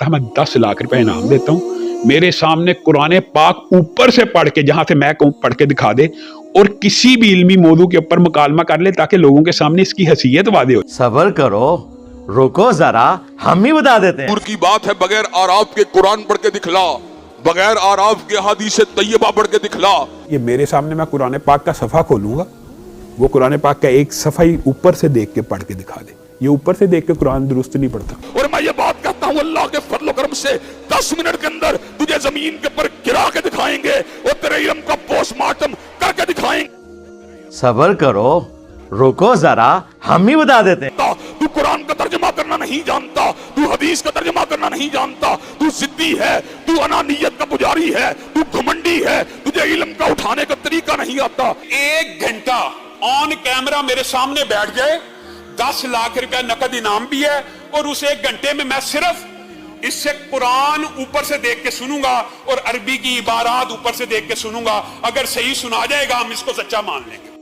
کہا میں 10 लाख रुपए इनाम देता हूँ, मेरे सामने कुरान पाक ऊपर से पढ़ के, जहां से मैं कहूँ पढ़ के दिखा दे, और किसी भी इल्मी मौजू के ऊपर मुकालमा कर ले ताकि लोगों के सामने इसकी हैसियत वादे हो. सबर करो, रुको जरा, हम ही बता देते हैं. की बात है, बगैर आराफ के कुरान पढ़ के दिखला, बगैर आराफ के हदीस तैयबा पढ़ के दिखला. ये मेरे सामने मैं कुरान पाक का सफ़ा खोलूंगा, वो कुरान पाक का एक सफ़ा ही ऊपर से देख के पढ़ के दिखा दे. ये ऊपर से देख के कुरान दुरुस्त नहीं पढ़ता. और मैं ये बात कहता हूँ, अल्लाह के फजल करम से 10 मिनट के अंदर तुझे जमीन के ऊपर गिरा के दिखाएंगे और तेरे इल्म का पोस्टमार्टम करके दिखाएंगे. सबर करो, रुको जरा, हम ही बता देते हैं. तू कुरान का तर्जुमा करना नहीं जानता, तू हदीस का तर्जुमा करना नहीं जानता, तू जिद्दी है, तू अनानियत का पुजारी है, तू घमंडी है, तुझे इल्म का उठाने का तरीका नहीं आता. 1 घंटा ऑन कैमरा मेरे सामने बैठ जाए, 10 लाख रुपया नकद इनाम भी है, और उस 1 घंटे में मैं सिर्फ इससे कुरान ऊपर से देख के सुनूंगा और अरबी की इबारात ऊपर से देख के सुनूंगा. अगर सही सुना जाएगा हम इसको सच्चा मान लेंगे.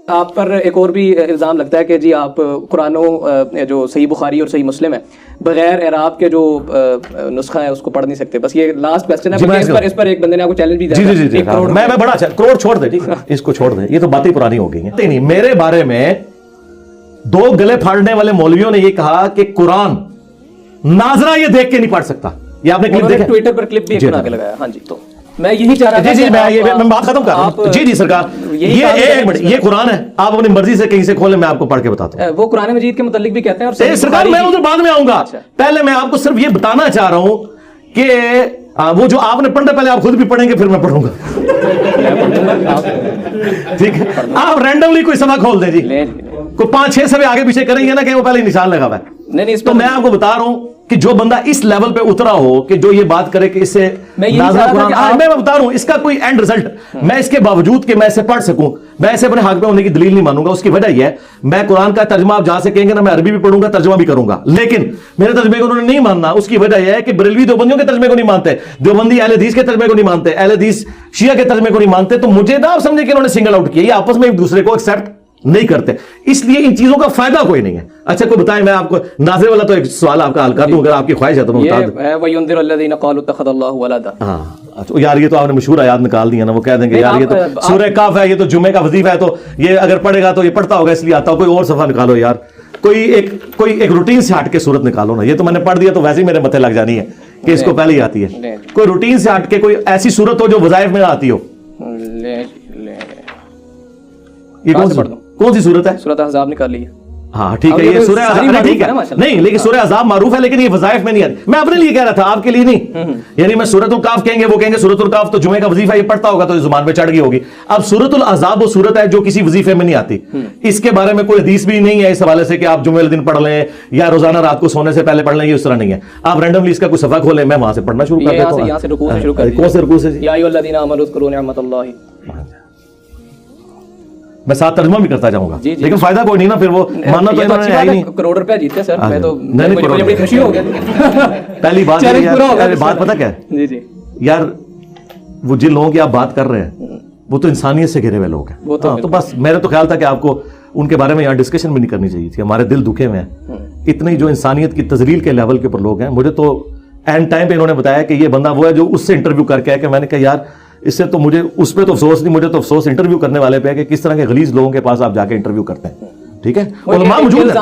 आप पर एक और भी इल्ज़ाम लगता है कि जी आप कुरानों जो सही बुखारी और सही मुस्लिम है बगैर एराब के जो नुस्खा है उसको पढ़ नहीं सकते. बस ये लास्ट क्वेश्चन है, इस पर एक बंदे ने आपको चैलेंज भी दिया. जी मैं बड़ा अच्छा, करोड़ छोड़ दे, ठीक है, इसको छोड़ दे, ये तो बातें पुरानी हो गई हैं. नहीं, मेरे बारे में 2 गले फाड़ने वाले मौलवियों ने ये कहा कि कुरान नाजरा ये देख के नहीं पढ़ सकता. ये आपने क्लिप देखा, ट्विटर पर क्लिप भी बना के लगाया. हाँ जी, तो मैं यही चाह रहा था. जी मैं बात खत्म कर रहा हूं. जी सरकार, ये एक मिनट, ये कुरान है, आप अपनी मर्जी से कहीं से खोलें, मैं आपको पढ़ के बताता हूं. वो कुरान मजीद के मुतालिक भी कहते हैं. और सरकार मैं उधर बाद में आऊंगा. पहले मैं आपको सिर्फ ये बताना चाह रहा हूं कि वो जो आपने पढ़ना, पहले आप खुद भी पढ़ेंगे फिर मैं पढ़ूंगा. ठीक है, आप रैंडमली कोई सभा खोल दें जी, कोई 5-6 सभा आगे पीछे करेंगे ना कि वो पहले निशान लगा हुआ है. नहीं, तो मैं आपको बता रहा हूं कि जो बंदा इस लेवल पे उतरा हो कि जो ये बात करे कि इससे मैं बता रहा हूं इसका कोई एंड रिजल्ट, मैं इसके बावजूद कि मैं इसे पढ़ सकूं, मैं इसे अपने हक में होने की दलील नहीं मानूंगा. उसकी वजह यह है, मैं कुरान का तर्जुमा आप जहां से कहेंगे ना, मैं अरबी भी पढ़ूंगा, तर्जुमा भी करूंगा, लेकिन मेरे तर्जुमे को उन्होंने नहीं मानना. उसकी वजह यह है कि बरेलवी देवबंदियों के तर्जुमे को नहीं मानते, देवबंदी अहले हदीस के तर्जुमे को नहीं मानते, अहले हदीस शिया के तर्जुमे को नहीं मानते. तो मुझे ना आप समझे कि उन्होंने सिंगल आउट किया, ये आपस में एक दूसरे को एक्सेप्ट नहीं करते, इसलिए इन चीजों का फायदा कोई नहीं है. अच्छा कोई बताए, मैं आपको नाज़िर वाला तो एक सवाल आपका हल कर दूं, अगर आपकी ख्वाहिश है तो मैं बता दूं. हाँ यार, ये तो आपने मशहूर आयात निकाल दिया ना, वो कह देंगे यार ये तो सूरह काफ है, ये तो जुमे का वजीफा है, तो ये अगर पढ़ेगा तो ये पढ़ता होगा इसलिए आता हो. कोई और सफा निकालो यार, कोई एक रूटीन से हट के सूरत निकालो ना. ये तो मैंने पढ़ दिया तो वैसे ही मेरे मत्थे लग जानी है कि इसको पहले ही आती है. कोई रूटीन से हट के कोई ऐसी सूरत हो जो वज़ाइफ में आती हो. ये कौन सी सूरत है? सूरत अहज़ाब निकाल ली है. हाँ ठीक है, ये सूरह अहज़ाब ठीक है नहीं, लेकिन सूरह अहज़ाब मारूफ है, लेकिन ये वज़ाइफ में नहीं आती. मैं अपने लिए कह रहा था, आपके लिए नहीं. यानी मैं सूरतुल काफ कहेंगे, वो कहेंगे सूरतुल काफ तो जुमे का वजीफा ये पढ़ता होगा तो जुबान पे चढ़ गई होगी. अब सूरतुल अहज़ाब वो सूरत है जो किसी वजीफे में नहीं आती. इसके बारे में कोई हदीस भी नहीं है इस हवाले से कि आप जुमे वाले दिन पढ़ लें या रोजाना रात को सोने से पहले पढ़ लें, ये उस तरह नहीं है. आप रैंडमली इसका कोई सफा खोलें, मैं वहां से पढ़ना शुरू कर देता हूं. यहां से रुकू से शुरू कर दीजिए. कौन से रुकू से? या अय्युहल्लज़ीना आमनू उज़्कुरू निअमतल्लाहि. मैं साथ तर्जुमा भी करता जाऊंगा, लेकिन फायदा कोई नहीं ना, फिर वो मानना तो इन्होंने है ही नहीं. करोड़ रुपया जीते सर, मैं तो मुझे बड़ी खुशी हो गई. पहली बात यार, बात पता क्या है जी यार, वो जिन लोगों की आप बात कर रहे हैं वो तो इंसानियत से घिरे हुए लोग हैं. तो बस मेरा तो ख्याल था कि आपको उनके बारे में यहाँ डिस्कशन भी नहीं करनी चाहिए थी. हमारे दिल दुखे में हैं, इतनी जो इंसानियत की तजलील के लेवल के ऊपर लोग हैं. मुझे तो एंड टाइम पे इन्होंने बताया कि ये बंदा वो है जो उससे इंटरव्यू करके है, कि मैंने कहा यार इससे तो मुझे उस पर तो अफसोस नहीं, मुझे तो अफसोस इंटरव्यू करने वाले पे है कि किस तरह के गलीज लोगों के पास आप जाके इंटरव्यू करते हैं. ठीक है, उलमा मौजूद है.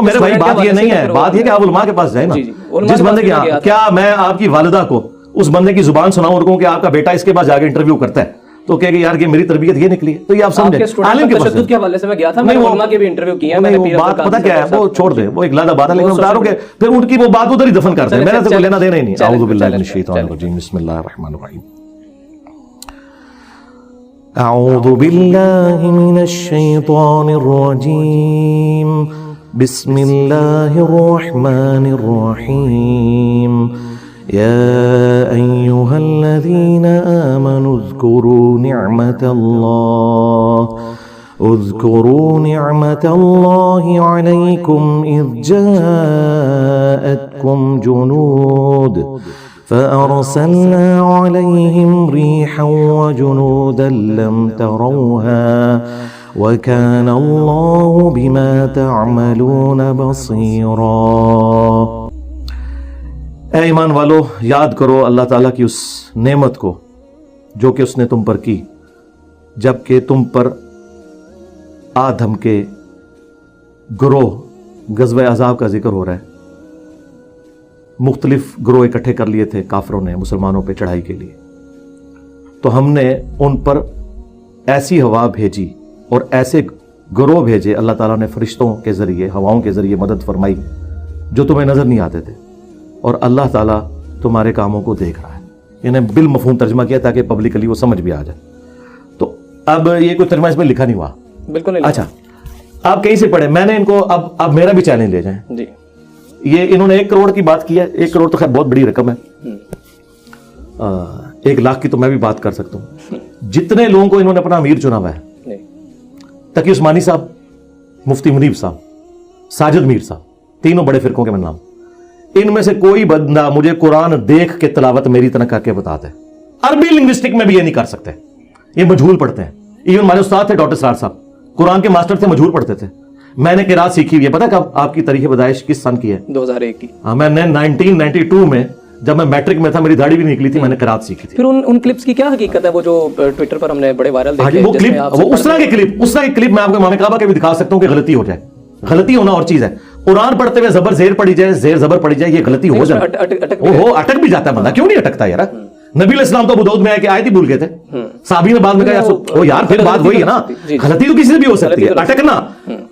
मेरे भाई बात ये नहीं है, बात ये कि आप उलमा के पास जाए ना. जिस बंदे के क्या मैं आपकी वालिदा को उस बंदे की जुबान सुनाऊं और कहूं कि आपका बेटा इसके पास जाके इंटरव्यू करता है, तो कहेगा यार कि मेरी तरबियत ये निकली है. तो ये आप समझे, आलिम के पास के हवाले से मैं गया था, मैंने उलमा के भी इंटरव्यू किया. मैंने बात पता क्या है, वो छोड़ दे, वो एक लादा बात है, लेकिन बता रहा हूं कि फिर उनकी वो बात उधर ही दफन करते हैं, मेरे से कोई लेना देना ही नहीं. अऊज़ु बिल्लाहि मिनश शैतानिर रजीम, बिस्मिल्लाहिर रहमानिर रहीम. अऊज़ु बिल्लाहि मिनश शैतानिर रजीम, बिस्मिल्लाहिर रहमानिर रहीम. या अय्युहल्लज़ीना आमनू उज़्कुरू निअमतल्लाहि अलैकुम इज़ जाअतकुम जुनूद فأرسلنا عليهم ريحا وجنودا لم تروها وكان الله بما تعملون بصيرا. اے ایمان والو، یاد کرو اللہ تعالیٰ کی اس نعمت کو جو کہ اس نے تم پر کی جب کہ تم پر آدم کے گروہ غزوہ احزاب کا ذکر ہو رہا ہے. مختلف گروہ اکٹھے کر لیے تھے کافروں نے مسلمانوں پہ چڑھائی کے لیے. تو ہم نے ان پر ایسی ہوا بھیجی اور ایسے گروہ بھیجے، اللہ تعالیٰ نے فرشتوں کے ذریعے، ہواؤں کے ذریعے مدد فرمائی جو تمہیں نظر نہیں آتے تھے، اور اللہ تعالیٰ تمہارے کاموں کو دیکھ رہا ہے. یعنی بالمفہوم ترجمہ کیا تاکہ پبلکلی وہ سمجھ بھی آ جائے. تو اب یہ کوئی ترجمہ اس میں لکھا نہیں ہوا. بالکل نہیں. اچھا، آپ کہیں سے پڑھیں، میں نے ان کو اب میرا بھی چیلنج لے جائیں. جی، یہ انہوں نے 1 کروڑ کی بات کی ہے. 1 کروڑ تو خیر بہت بڑی رقم ہے. 1 لاکھ کی تو میں بھی بات کر سکتا ہوں. جتنے لوگوں کو انہوں نے اپنا امیر چنا ہوا ہے، تقی عثمانی صاحب، مفتی منیب صاحب، ساجد میر صاحب، تینوں بڑے فرقوں کے میں نام، ان میں سے کوئی بندہ مجھے قرآن دیکھ کے تلاوت میری طرح کر کے بتاتا ہے. عربی لنگوسٹک میں بھی یہ نہیں کر سکتے، یہ مجہول پڑھتے ہیں. ایون ہمارے استاد تھے ڈاکٹر سرار صاحب، قرآن کے ماسٹر تھے، مجہول پڑھتے تھے. میں نے قرات سیکھی ہوئی ہے. پتہ کب آپ کی تاریخ پیدائش کس سن کی ہے؟ 2001 کی. ہاں، میں نے 1992 میں جب میں میٹرک میں تھا، میری داڑھی بھی نکلی تھی، میں نے قرات سیکھی تھی. پھر ان کلپس کی کیا حقیقت ہے وہ جو ٹویٹر پر ہم نے بڑے وائرل دیکھے؟ وہ کلپ، وہ اس طرح کے کلپ میں آپ کو امام کعبہ کے بھی دکھا سکتا ہوں کہ غلطی ہو جائے. غلطی ہونا اور چیز ہے. قرآن پڑھتے ہوئے زبر زیر پڑی جائے، زیر زبر پڑی جائے، یہ غلطی ہو جائے. اٹک بھی جاتا ہے بندہ. کیوں نہیں اٹکتا یار؟ نبی علیہ السلام تو ابو داؤد میں ہے کہ آیت ہی بھول گئے تھے. صحابی نے بعد میں کہا یار پھر بات وہی ہے نا، غلطی تو کسی سے بھی ہو سکتی ہے. اٹکنا.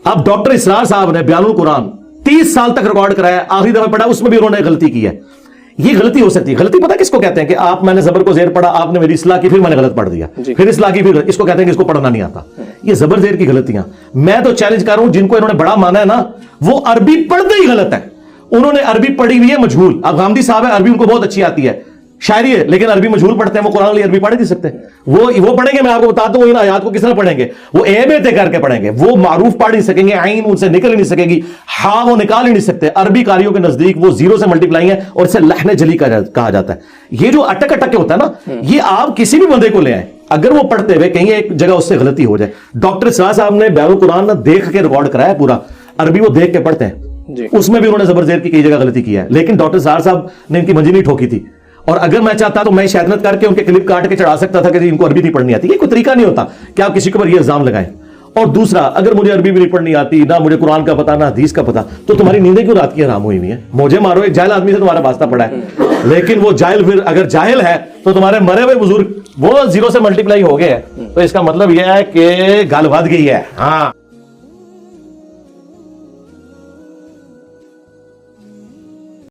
اب ڈاکٹر اسرار صاحب نے بیان القرآن 30 سال تک ریکارڈ کرایا، آخری دفعہ پڑھا اس میں بھی انہوں نے غلطی کی ہے. یہ غلطی ہو سکتی ہے. غلطی پتہ کس کو کہتے ہیں؟ کہ میں نے زبر کو زیر پڑھا، آپ نے میری اصلاح کی، پھر میں نے غلط پڑھ دیا، پھر اصلاح کی، پھر اس کو کہتے ہیں کہ اس کو پڑھنا نہیں آتا. یہ زبر زیر کی غلطیاں. میں تو چیلنج کر رہا ہوں جن کو انہوں نے بڑا مانا ہے نا، وہ عربی پڑھتے ہی غلط ہے. انہوں نے عربی پڑھی ہوئی ہے مجہول. اب غامدی صاحب ہے، عربی ان کو بہت اچھی آتی ہے، شاعری ہے، لیکن عربی مجہول پڑھتے ہیں. وہ قرآن عربی پڑھ نہیں سکتے. وہ پڑھیں گے، میں آپ کو بتاتا ہوں ان آیات کو کس طرح پڑھیں گے. وہ اے بے تے کر کے پڑھیں گے. وہ معروف پڑھ نہیں سکیں گے، عین ان سے نکل ہی نہیں سکے گی، ہاں وہ نکال ہی نہیں سکتے. عربی قاریوں کے نزدیک وہ زیرو سے ملٹیپلائی ہے اور اسے لحن جلی کہا جاتا ہے. یہ جو اٹک اٹک کے ہوتا ہے نا، یہ آپ کسی بھی بندے کو لے آئیں، اگر وہ پڑھتے ہوئے کہیں ایک جگہ اس سے غلطی ہو جائے. ڈاکٹر اسرار صاحب نے بیان القرآن دیکھ کے ریکارڈ کرایا پورا. عربی وہ دیکھ کے پڑھتے ہیں، اس میں بھی انہوں نے زبر زیر کی کئی جگہ غلطی کی ہے، لیکن ڈاکٹر اسرار صاحب نے ان کی منجی نہیں ٹھوکی تھی. اور اگر میں چاہتا تو میں شیطنت کر کے ان کے کلپ کاٹ کے چڑھا سکتا تھا کہ ان کو عربی نہیں پڑھنی آتی. یہ کوئی طریقہ نہیں ہوتا کہ آپ کسی کے اوپر یہ الزام لگائیں. اور دوسرا، اگر مجھے عربی بھی نہیں پڑھنی آتی، نہ مجھے قرآن کا پتہ، نہ حدیث کا پتہ، تو تمہاری نیندیں کیوں رات کی حرام ہوئی ہوئی ہیں؟ موجے مارو، ایک جاہل آدمی سے تمہارا واسطہ پڑا ہے. لیکن وہ جاہل پھر اگر جاہل ہے تو تمہارے مرے ہوئے بزرگ وہ زیرو سے ملٹیپلائی ہو گئے ہیں، تو اس کا مطلب یہ ہے کہ گل ود گئی ہے. ہاں.